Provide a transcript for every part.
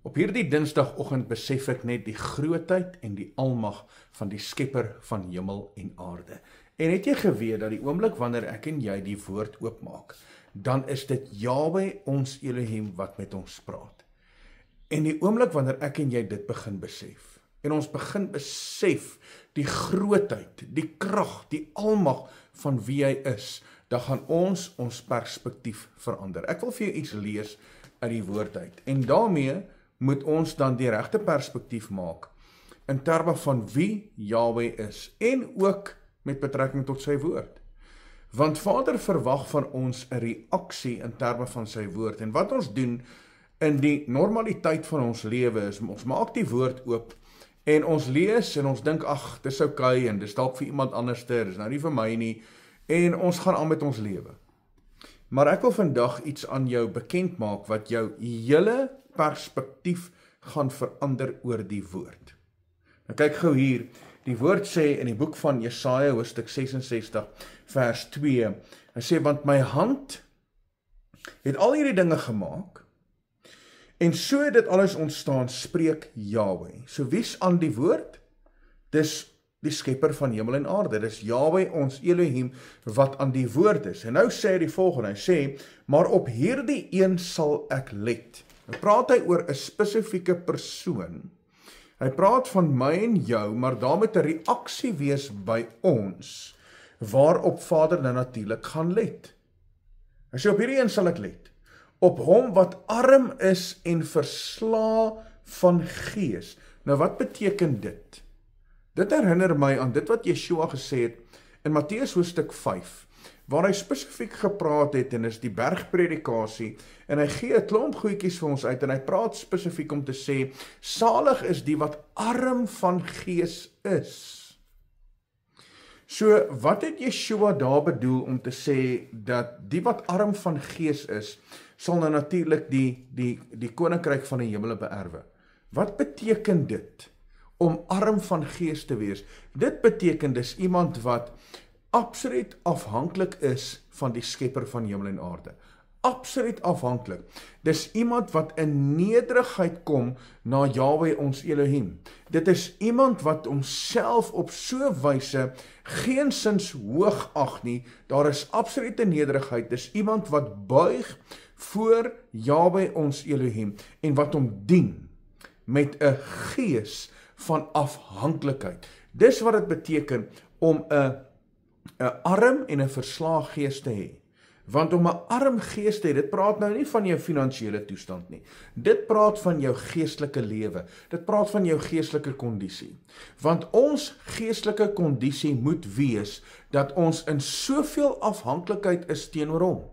Op hierdie dinsdagoggend besef ek net die grootheid en die almag van die skepper van hemel en aarde. En het jy geweet dat die oomblik wanneer ek en jy die woord oopmaak, dan is dit Jahwe ons Elohim wat met ons praat. En die oomblik wanneer ek en jy dit begin besef, en ons begin besef die grootheid, die krag, die almag van wie hy is, dan gaan ons perspektief verander. Ek wil vir jou iets lees uit die woord uit. En daarmee moet ons dan die regte perspektief maak in terme van wie Jahwe is en ook met betrekking tot sy woord. Want Vader verwag van ons 'n reaksie in terme van sy woord. En wat ons doen in die normaliteit van ons lewe is, ons maak die woord oop en ons lees en ons dink, ag, dis oukei en dis dalk vir iemand anderster, dis nou nie vir my nie, en ons gaan aan met ons lewe. Maar ek wil vandag iets aan jou bekend maak wat jou hele perspektief gaan verander oor die woord. Nou kyk gou hier, die woord sê in die boek van Jesaja hoofstuk 66 vers 2, hy sê, want my hand het al hierdie dinge gemaak, en so het dit alles ontstaan, spreek Jahwe. So wie's aan die woord? Dis die skepper van hemel en aarde, dis Jahwe ons Elohim wat aan die woord is. En nou sê hy die volgende, hy sê, maar op hierdie een sal ek let. Nou praat hy oor 'n spesifieke persoon. Hy praat van my en jou, maar daar moet 'n reaksie wees by ons, waarop Vader nou natuurlik gaan let. Hy sê, op hierdie een sal ek let. Op hom wat arm is en versla van gees. Nou wat beteken dit? Dit herinner my aan dit wat Yeshua gesê het in Matteus hoofstuk 5, waar hy spesifiek gepraat het, en is die bergpredikasie, en hy gee 'n klomp goedjies vir ons uit, en hy praat spesifiek om te sê, salig is die wat arm van gees is. So, wat het Yeshua daar bedoel om te sê, dat die wat arm van gees is, sal nou natuurlik die koninkryk van die hemele beerwe? Wat beteken dit, om arm van gees te wees? Dit beteken dis iemand wat absoluut afhanklik is van die skepper van hemel en aarde. Absoluut afhanklik. Dis iemand wat in nederigheid kom na Jahwe ons Elohim. Dit is iemand wat homself op so wyse geensins hoog ag nie. Daar is absolute nederigheid. Dis iemand wat buig voor Jahwe ons Elohim en wat hom dien met 'n gees van afhanklikheid. Dis wat dit beteken om 'n arm en 'n verslae gees te hê. Want om 'n arm gees te hê, dit praat nou nie van jou finansiële toestand nie. Dit praat van jou geestelike lewe. Dit praat van jou geestelike kondisie. Want ons geestelike kondisie moet wees dat ons in soveel afhanklikheid is teenoor hom.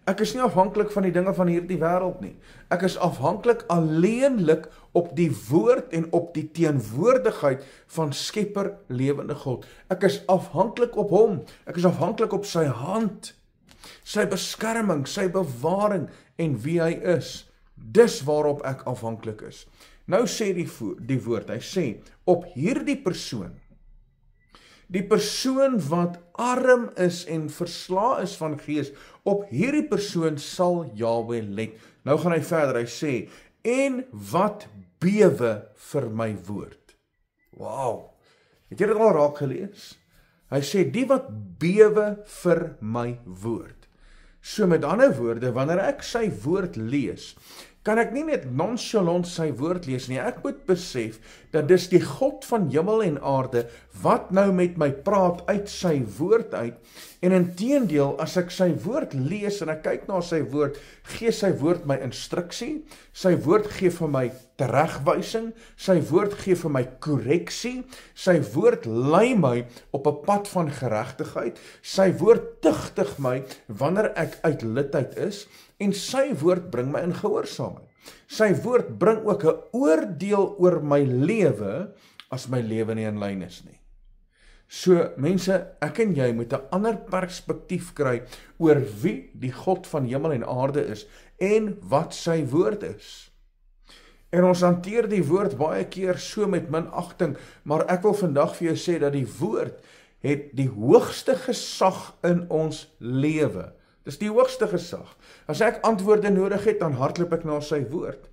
Ek is nie afhanklik van die dinge van hierdie wêreld nie. Ek is afhanklik alleenlik op die woord en op die teenwoordigheid van Skepper lewende God. Ek is afhanklik op hom. Ek is afhanklik op sy hand, sy beskerming, sy bewaring en wie hy is. Dis waarop ek afhanklik is. Nou sê die woord, hy sê, op hierdie persoon, die persoon wat arm is en versla is van gees, op hierdie persoon sal Jahwe let. Nou gaan hy verder, hy sê, en wat bewe vir my woord. Wow, het jy dit al raak gelees? Hy sê, die wat bewe vir my woord. So met ander woorde, wanneer ek sy woord lees, kan ek nie net nonchalant sy woord lees nie. Ek moet besef dat dis die God van hemel en aarde wat nou met my praat uit sy woord uit. En inteendeel, as ek sy woord lees en ek kyk na sy woord, gee sy woord my instruksie, sy woord gee vir my teregwysing, sy woord gee vir my korreksie, sy woord lei my op 'n pad van geregtigheid, sy woord tugtig my wanneer ek uit lidheid is, en sy woord bring my in gehoorsaamheid. Sy woord bring ook 'n oordeel oor my lewe as my lewe nie in lyn is nie. So mense, ek en jy moet 'n ander perspektief kry oor wie die God van hemel en aarde is en wat sy woord is. En ons hanteer die woord baie keer so met minagting, maar ek wil vandag vir jou sê dat die woord het die hoogste gesag in ons lewe. Dis die hoogste gesag. As ek antwoorde nodig het, dan hardloop ek na sy woord.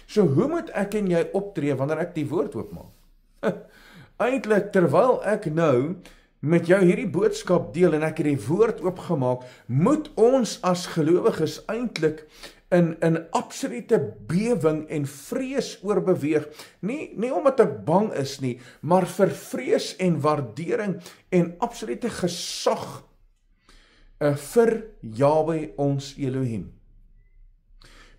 So hoe moet ek en jy optree wanneer ek die woord oopmaak? Eintlik, terwyl ek nou met jou hierdie boodskap deel en ek het die woord oopgemaak, moet ons as gelowiges eintlik in absolute bewing en vrees oorbeweeg. Nie omdat ek bang is nie, maar vir vrees en waardering en absolute gesag vir Jahwe ons Elohim.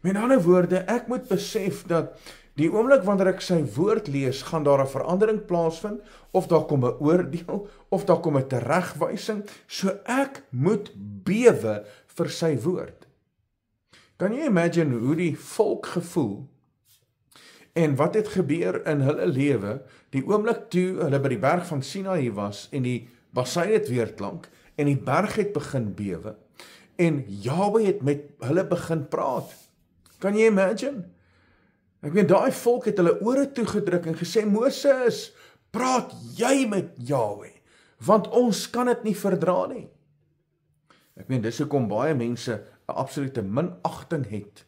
Met ander woorde, ek moet besef dat die oomblik wanneer ek sy woord lees, gaan daar 'n verandering plaasvind, of daar kom 'n oordeel, of daar kom 'n teregwysing, so ek moet bewe vir sy woord. Kan jy imagine hoe die volk gevoel, en wat het gebeur in hulle lewe, die oomblik toe hulle by die berg van Sinaï was, en die bassein het weer klank, en die berg het begin bewe, en Jahwe het met hulle begin praat. Kan jy imagine? Ek meen, daai volk het hulle ore toegedruk en gesê, Moses, praat jy met Jahwe, want ons kan dit nie verdra nie. Ek meen, dis hoekom baie mense 'n absolute minagting het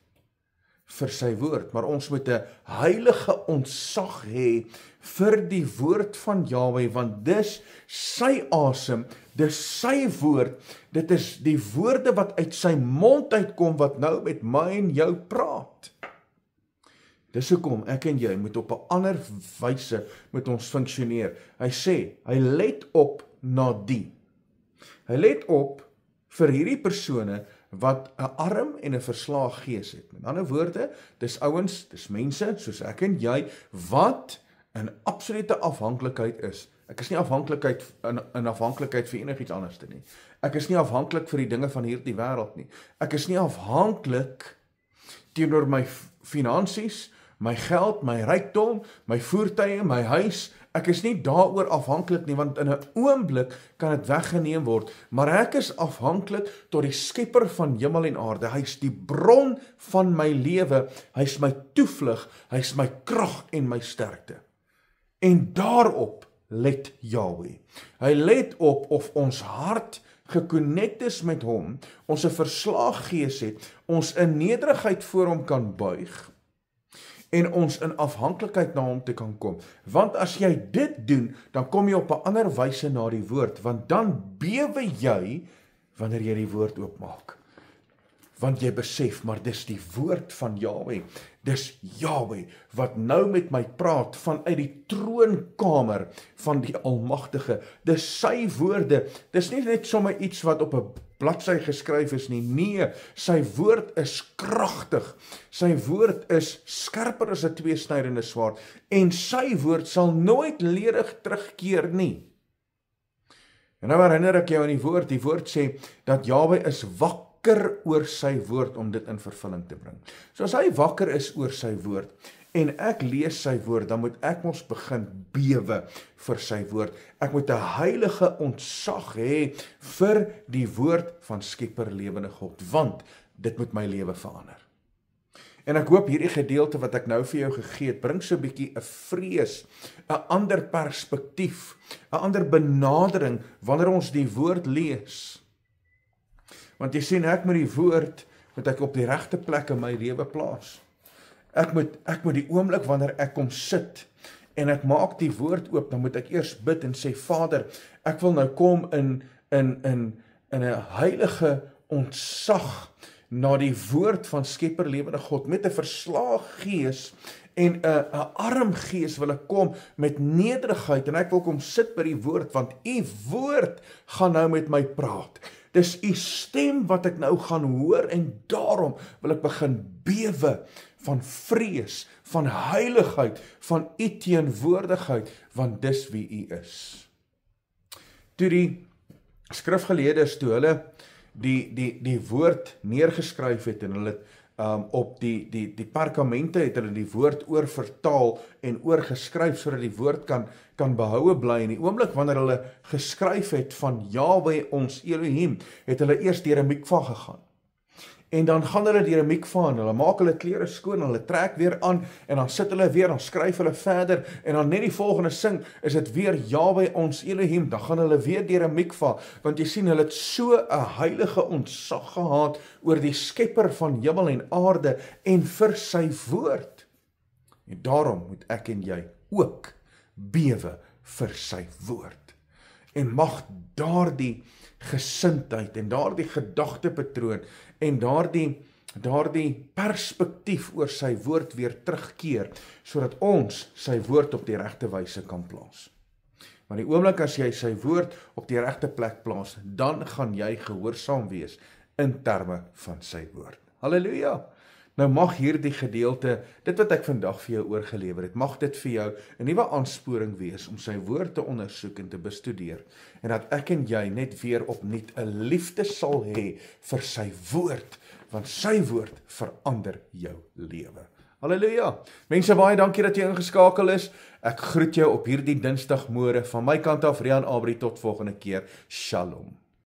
vir sy woord, maar ons moet 'n heilige ontzag hê vir die woord van Jahwe, want dis sy asem, dis sy woord, dit is die woorde wat uit sy mond uitkom, wat nou met my en jou praat. Dis hoekom ek en jy moet op 'n ander wyse met ons funksioneer. Hy sê, hy let op na die. Hy let op vir hierdie persone wat 'n arm en 'n verslae gees het. Met ander woorde, dis ouens, dis mense soos ek en jy wat in absolute afhanklikheid is. Ek is nie in afhanklikheid vir enigiets anders nie. Ek is nie afhanklik vir die dinge van hierdie wêreld nie. Ek is nie afhanklik teenoor my finansies, my geld, my rykdom, my voertuie, my huis. Ek is nie daaroor afhanklik nie, want in 'n oomblik kan dit weggeneem word, maar ek is afhanklik tot die skepper van hemel en aarde. Hy is die bron van my lewe, hy is my toevlug, hy is my krag en my sterkte. En daarop let Jahwe. Hy let op of ons hart gekonnekt is met hom, ons 'n verslae gees het, ons in nederigheid voor hom kan buig, en ons in afhanklikheid na hom te kan kom. Want as jy dit doen, dan kom jy op 'n ander wyse na die woord, want dan bewe jy wanneer jy die woord oopmaak. Want jy besef, maar dis die woord van Jahwe. Dis Jahwe wat nou met my praat vanuit die troonkamer van die Almagtige. Dis sy woorde. Dis nie net sommer iets wat op 'n bladsy geskryf is nie. Nee, sy woord is kragtig. Sy woord is skerper as 'n tweesnydende swaard. En sy woord sal nooit ledig terugkeer nie. En nou herinner ek jou aan die woord sê dat Jahwe is wakker oor sy woord om dit in vervulling te bring. So as hy wakker is oor sy woord en ek lees sy woord, dan moet ek mos begin bewe vir sy woord. Ek moet 'n heilige ontzag hê vir die woord van Skepper lewende God, want dit moet my lewe verander. En ek hoop hierdie gedeelte wat ek nou vir jou gegee het, bring so 'n bietjie 'n vrees, 'n ander perspektief, 'n ander benadering wanneer ons die woord lees. Want jy sien, ek moet die woord, moet ek op die regte plek in my lewe plaas. Ek moet die oomblik wanneer ek kom sit, en ek maak die woord oop, dan moet ek eers bid en sê, Vader, ek wil nou kom in 'n heilige ontzag na die woord van Skepper lewende God, met 'n verslae gees, en 'n arm gees wil ek kom met nederigheid, en ek wil kom sit by die woord, want u woord gaan nou met my praat. Dis u stem wat ek nou gaan hoor, en daarom wil ek begin bewe van vrees, van heiligheid, van u teenwoordigheid, want dis wie u is. Toe die skrifgeleerdes, toe hulle die woord neergeskryf het, en hulle op die perkamente het hulle die woord oorvertaal en oorgeskryf, sodat die woord kan behoue bly. In die oomblik wanneer hulle geskryf het van Jahwe ons Elohim, het hulle eers deur 'n mikva gegaan. En dan gaan hulle deur 'n mikva en hulle maak hulle klere skoon, hulle trek weer aan en dan sit hulle weer, dan skryf hulle verder en dan net die volgende sing is dit weer Jahwe ons Elohim, dan gaan hulle weer deur 'n mikva, want jy sien hulle het so 'n heilige ontzag gehad oor die skepper van hemel en aarde en vir sy woord. En daarom moet ek en jy ook bewe vir sy woord. En mag daardie gesindheid en daardie gedagtepatroon en daardie perspektief oor sy woord weer terugkeer, sodat ons sy woord op die regte wyse kan plaas. Want die oomblik as jy sy woord op die regte plek plaas, dan gaan jy gehoorsaam wees in terme van sy woord. Halleluja! Nou mag hierdie gedeelte, dit wat ek vandag vir jou oorgelewer het, mag dit vir jou 'n nuwe aansporing wees om sy woord te ondersoek en te bestudeer, en dat ek en jy net weer opnuut 'n liefde sal hê vir sy woord, want sy woord verander jou lewe. Halleluja! Mense, baie dankie dat jy ingeskakel is. Ek groet jou op hierdie Dinsdagmôre van my kant af, Rian Abri, tot volgende keer. Shalom.